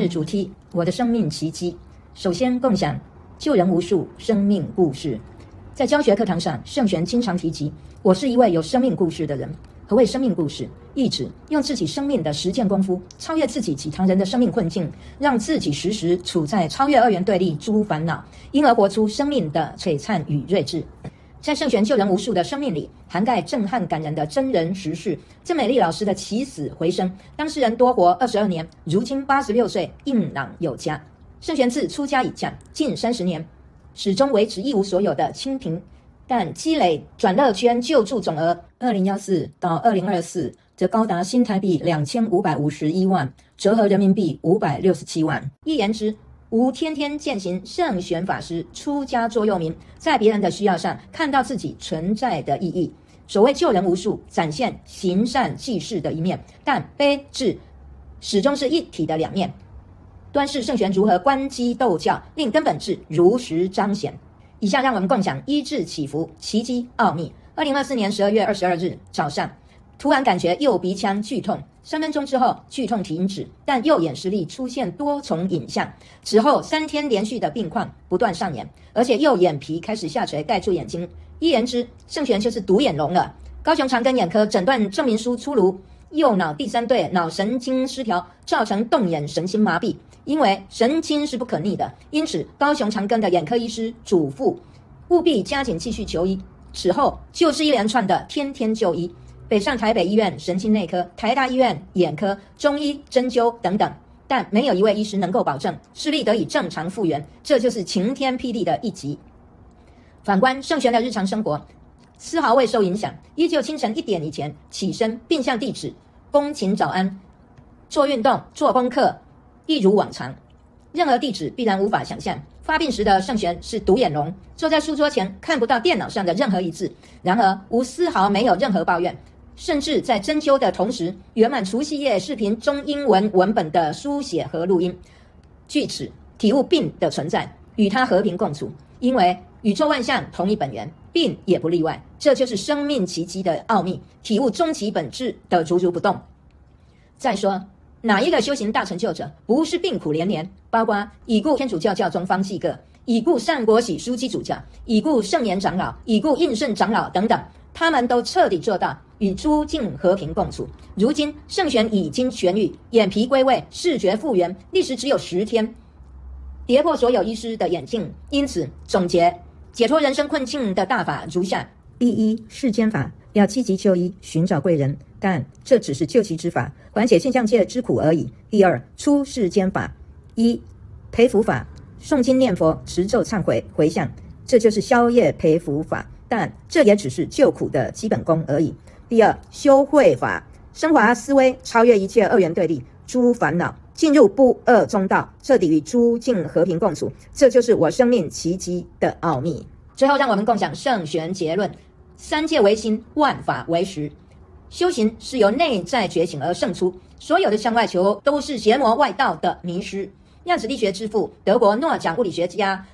主题，我的生命奇迹。首先共享救人无数生命故事。在教学课堂上，圣玄经常提及，我是一位有生命故事的人。何谓生命故事？意指用自己生命的实践功夫，超越自己及他人的生命困境，让自己时时处在超越二元对立诸烦恼，因而活出生命的璀璨与睿智。在圣玄救人无数的生命里，涵盖震撼感人的真人实事。郑美丽老师的起死回生，当事人多活22年，如今86岁，硬朗有加。圣玄自出家以降，近30年，始终维持一无所有的清贫，但积累转乐圈救助总额2014到2024则高达新台币2551万，折合人民币567万。一言之，无天天践行圣玄法师出家座右铭，在别人的需要上看到自己存在的意义。所谓救人无数，展现行善济世的一面，但悲智始终是一体的两面。端视圣玄如何观机斗教，令根本智如实彰显。以下让我们共享依智起福奇迹奥秘。2024年12月22日早上，突然感觉右鼻腔剧痛，3分钟之后剧痛停止，但右眼视力出现多重影像。此后3天连续的病况不断上演，而且右眼皮开始下垂盖住眼睛。一言之，圣玄就是独眼龙了。高雄长庚眼科诊断证明书出炉，右脑第3对脑神经失调，造成动眼神经麻痹。因为神经是不可逆的，因此高雄长庚的眼科医师嘱咐务必加紧继续求医。此后就是一连串的天天就医，北上台北医院神经内科、台大医院眼科、中医针灸等等，但没有一位医师能够保证视力得以正常复原，这就是晴天霹雳的一击。反观圣玄的日常生活，丝毫未受影响，依旧清晨1点以前起身，并向地址恭请早安，做运动、做功课，一如往常。任何地址必然无法想象，发病时的圣玄是独眼龙，坐在书桌前看不到电脑上的任何一字，然而无丝毫没有任何抱怨，甚至在针灸的同时圆满除夕夜视频中英文文本的书写和录音。据此体悟病的存在，与它和平共处，因为宇宙万象同一本源，病也不例外。这就是生命奇迹的奥秘，体悟终极本质的如如不动。再说哪一个修行大成就者不是病苦连连？包括已故天主教教宗方济各、已故善国喜枢机主教、已故圣严长老、已故应圣长老等等，他们都彻底做到与诸境和平共处。如今圣玄已经痊愈，眼皮归位，视觉复原，历时只有10天，跌破所有医师的眼镜。因此总结解脱人生困境的大法如下：第一，世间法要积极就医，寻找贵人，但这只是救急之法，缓解现象界之苦而已。第二，出世间法，一，培福法，诵经念佛、持咒忏悔回向，这就是消业培福法，但这也只是救苦的基本功而已。第二，修慧法，升华思维，超越一切二元对立诸烦恼，进入不二中道，彻底与诸境和平共处，这就是我生命奇迹的奥秘。最后让我们共享圣玄结论：三界唯心，万法唯识。修行是由内在觉醒而胜出，所有的向外求都是邪魔外道的迷失。量子力学之父、德国诺奖物理学家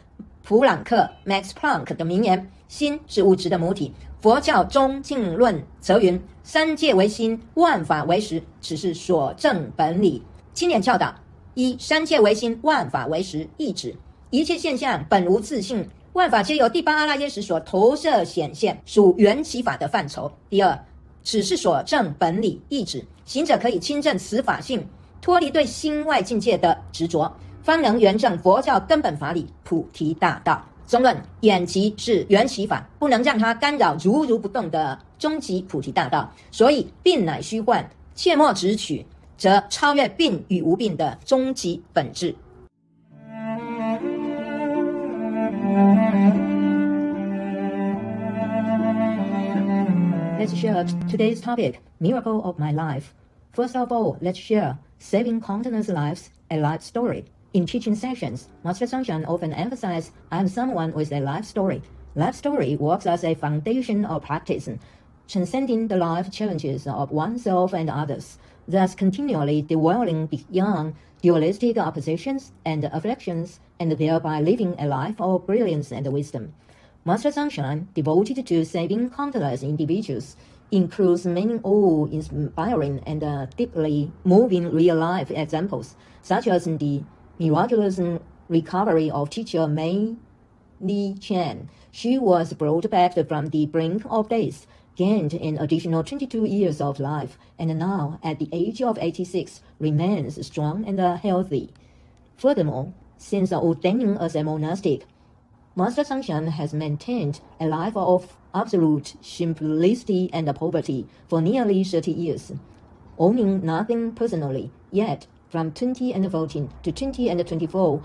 普朗克 Max Planck 的名言：心是物质的母体。佛教中境论则云：三界唯心，万法唯识，只是所证本理。经典教导：一、三界唯心，万法唯识，意指一切现象本无自性，万法皆由第八阿赖耶识所投射显现，属缘起法的范畴。第二，此是所证本理，意指行者可以亲证此法性，脱离对心外境界的执着，方能圆证佛教根本法理菩提大道。中论：眼疾是缘起法，不能让它干扰如如不动的终极菩提大道，所以病乃虚幻，切莫执取，则超越病与无病的终极本质。Let's share today's topic, Miracle of my life. First of all, let's share saving countless lives, a life story. In teaching sessions, Master Sunshine often emphasizes I'm someone with a life story. Life story works as a foundation of practice, transcending the life challenges of oneself and others, thus continually dwelling beyond dualistic oppositions and afflictions, and thereby living a life of brilliance and wisdom. Master Sunshine, devoted to saving countless individuals, includes many awe-inspiring and deeply moving real-life examples, such as the miraculous recovery of teacher Mei Li Chen. She was brought back from the brink of death, gained an additional 22 years of life, and now, at the age of 86, remains strong and healthy. Furthermore, since ordaining as a monastic, Master Sangshan has maintained a life of absolute simplicity and poverty for nearly 30 years, owning nothing personally. Yet, from 2014 to 2024,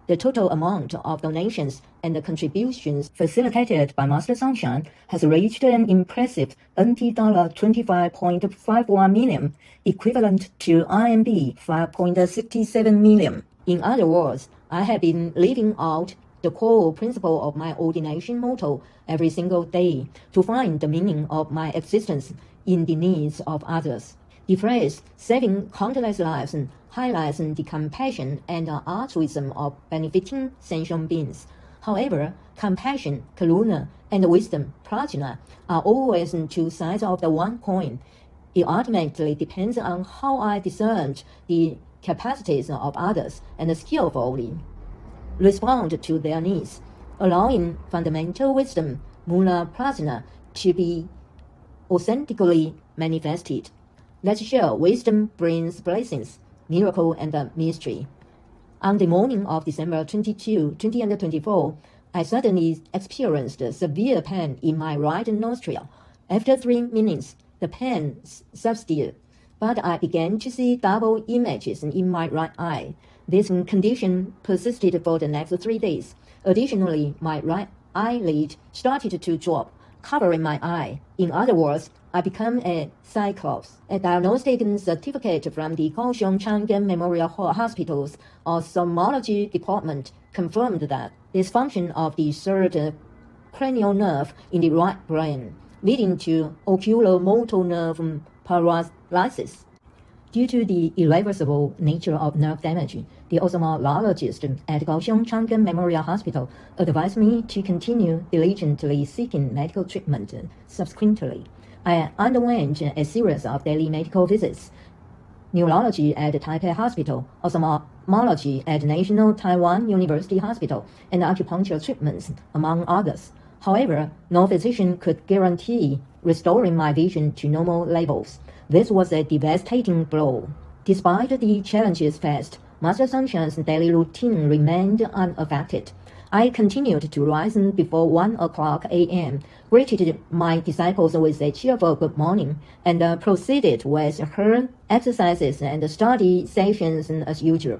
the total amount of donations and contributions facilitated by Master Sangshan has reached an impressive NT dollar 25.51 million, equivalent to RMB 5.67 million. In other words, I have been living out the core principle of my ordination motto every single day to find the meaning of my existence in the needs of others. The phrase saving countless lives highlights the compassion and altruism of benefiting sentient beings. However, compassion, karuna, and wisdom, prajna, are always two sides of the one coin. It ultimately depends on how I discern the capacities of others and skillfully respond to their needs, allowing fundamental wisdom, mula prajna, to be authentically manifested. Let's share wisdom brings blessings, miracle, and mystery. On the morning of December 22, 2024, I suddenly experienced severe pain in my right nostril. After 3 minutes, the pain subsided, but I began to see double images in my right eye. This condition persisted for the next 3 days. Additionally, my right eyelid started to drop, covering my eye. In other words, I became a cyclops. A diagnostic certificate from the Kaohsiung Chang'an Memorial Hospital's ophthalmology department confirmed that dysfunction of the third cranial nerve in the right brain, leading to oculomotor nerve paralysis. Due to the irreversible nature of nerve damage, the ophthalmologist at Kaohsiung Chang'an Memorial Hospital advised me to continue diligently seeking medical treatment. Subsequently, I underwent a series of daily medical visits, neurology at Taipei Hospital, ophthalmology at National Taiwan University Hospital, and acupuncture treatments, among others. However, no physician could guarantee restoring my vision to normal levels. This was a devastating blow. Despite the challenges faced, Master Sangshan's daily routine remained unaffected. I continued to rise before 1 o'clock a.m., greeted my disciples with a cheerful good morning, and proceeded with her exercises and study sessions as usual.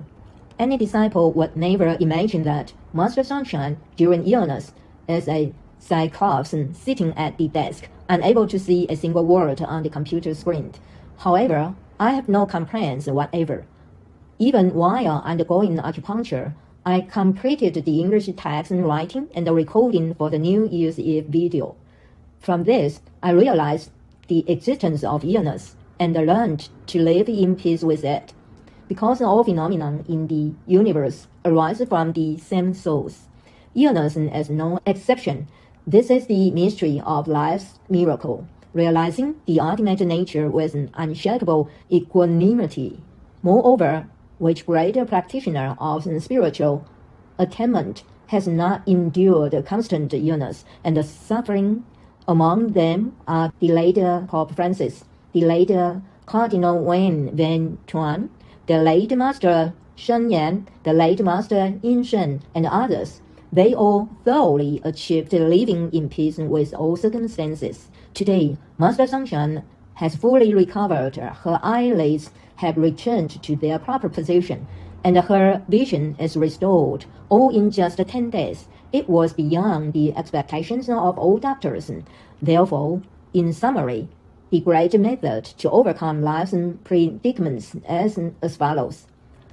Any disciple would never imagine that Master Sangshan, during illness, is a cyclops sitting at the desk, unable to see a single word on the computer screen. However, I have no complaints whatever. Even while undergoing acupuncture, I completed the English text writing and the recording for the New Year's Eve video. From this, I realized the existence of illness and learned to live in peace with it, because all phenomena in the universe arise from the same source. Illness is no exception. This is the mystery of life's miracle, realizing the ultimate nature with an unshakable equanimity. Moreover, which great practitioner of spiritual attainment has not endured constant illness and suffering? Among them are the late Pope Francis, the late Cardinal Wen Van Tuan, the late Master Shen Yan, the late Master Yin Shen, and others. They all thoroughly achieved living in peace with all circumstances. Today, Master Sangshan has fully recovered. Her eyelids have returned to their proper position, and her vision is restored, all in just 10 days. It was beyond the expectations of all doctors. Therefore, in summary, the great method to overcome life's predicaments is as follows.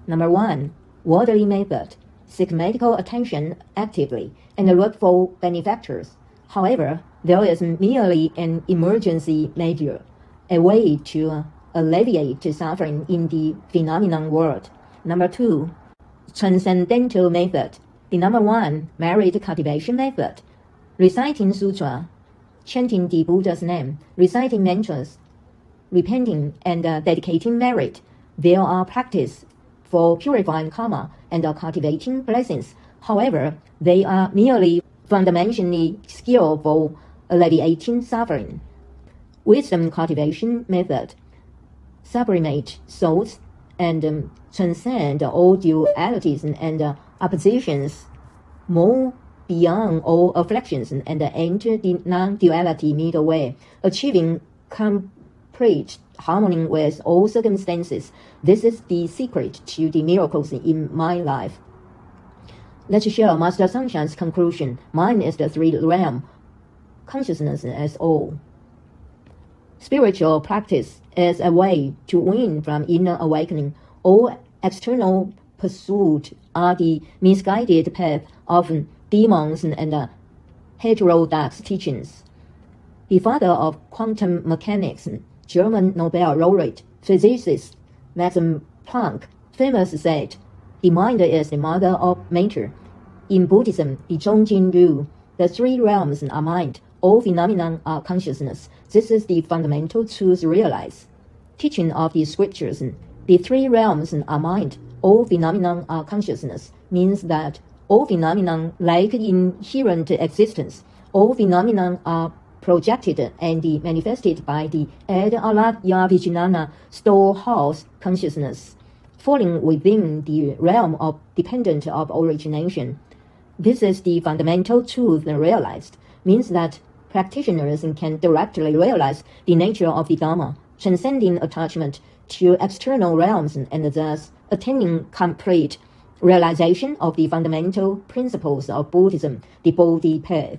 Number 1, worldly method. Seek medical attention actively and look for benefactors. However, there is merely an emergency measure, a way to alleviate suffering in the phenomenon world. Number 2, transcendental method. The number 1, merit cultivation method. Reciting sutra, chanting the Buddha's name, reciting mantras, repenting and dedicating merit. There are practices for purifying karma and cultivating blessings. However, they are merely fundamentally skillful alleviating suffering. Wisdom cultivation method sublimate souls and transcend all dualities and oppositions, move beyond all afflictions and enter the non-duality middle way, achieving complete harmony with all circumstances. This is the secret to the miracles in my life. Let's share Master Sunshine's conclusion. Mind is the three-realm consciousness as all. Spiritual practice is a way to win from inner awakening. All external pursuits are the misguided path of demons and heterodox teachings. The father of quantum mechanics, German Nobel laureate physicist Max Planck, famously said, "The mind is the mother of matter." In Buddhism, the Zhongjing rule, the three realms are mind, all phenomena are consciousness. This is the fundamental truth realized. Teaching of the scriptures, the three realms are mind, all phenomena are consciousness, means that all phenomena lack inherent existence. All phenomena are projected and manifested by the Ad-Alatya Vijnana storehouse consciousness, falling within the realm of dependent of origination. This is the fundamental truth realized, means that practitioners can directly realize the nature of the Dharma, transcending attachment to external realms and thus attaining complete realization of the fundamental principles of Buddhism, the Bodhi path.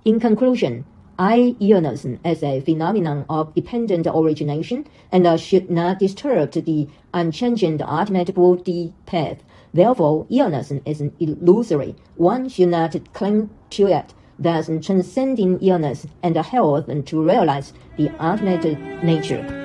In conclusion, I-illness is a phenomenon of dependent origination and should not disturb the unchanging ultimate Bodhi path. Therefore, illness is illusory. One should not cling to it, thus transcending illness and health to realize the ultimate nature.